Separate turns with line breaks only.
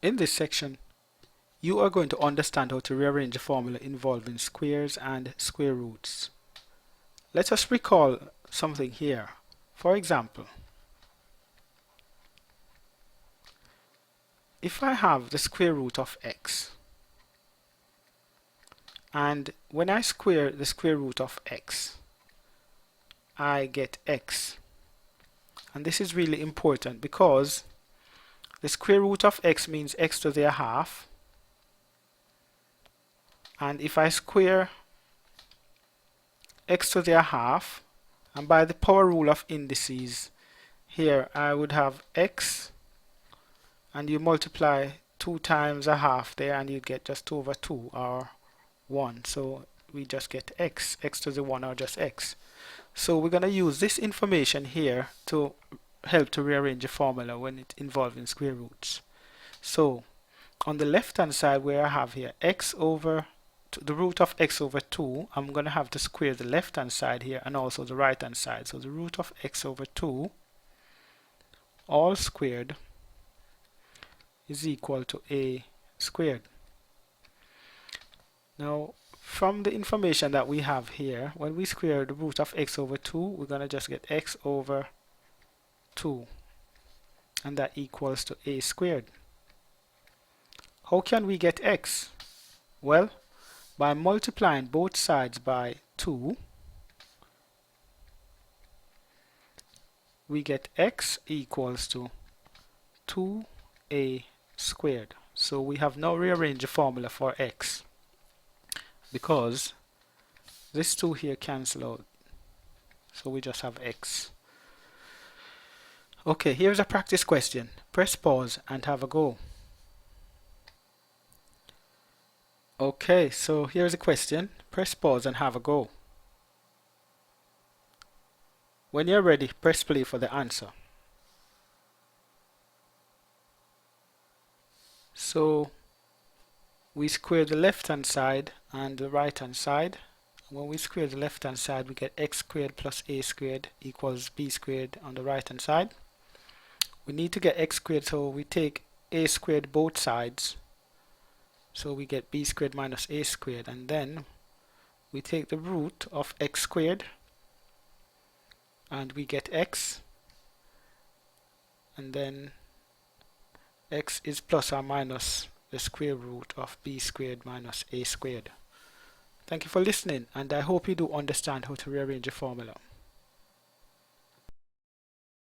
In this section, you are going to understand how to rearrange a formula involving squares and square roots. Let us recall something here. For example, if I have the square root of x, and when I square the square root of x, I get x. And this is really important because the square root of x means x to the half. And if I square x to the half, and by the power rule of indices, here I would have x, and you multiply 2 times a half there, and you get just over 2 or 1. So we just get x to the 1 or just x. So we're going to use this information here to help to rearrange a formula when it involving square roots. So on the left hand side, where I have here x over the root of x over 2, I'm going to have to square the left hand side here and also the right hand side. So the root of x over 2 all squared is equal to a squared. Now from the information that we have here, when we square the root of x over 2, we're going to just get x over 2, and that equals to a squared. How can we get x? Well, by multiplying both sides by 2, we get x equals to 2a squared. So we have now rearranged the formula for x, because this 2 here cancel out, so we just have x. Okay, here's a practice question. Press pause and have a go. Okay, so here's a question. Press pause and have a go. When you're ready, press play for the answer. So we square the left hand side and the right hand side. When we square the left hand side, we get x squared plus a squared equals b squared on the right hand side. We need to get x squared, so we take a squared both sides. So we get b squared minus a squared, and then we take the root of x squared and we get x, and then x is plus or minus the square root of b squared minus a squared. Thank you for listening, and I hope you do understand how to rearrange a formula.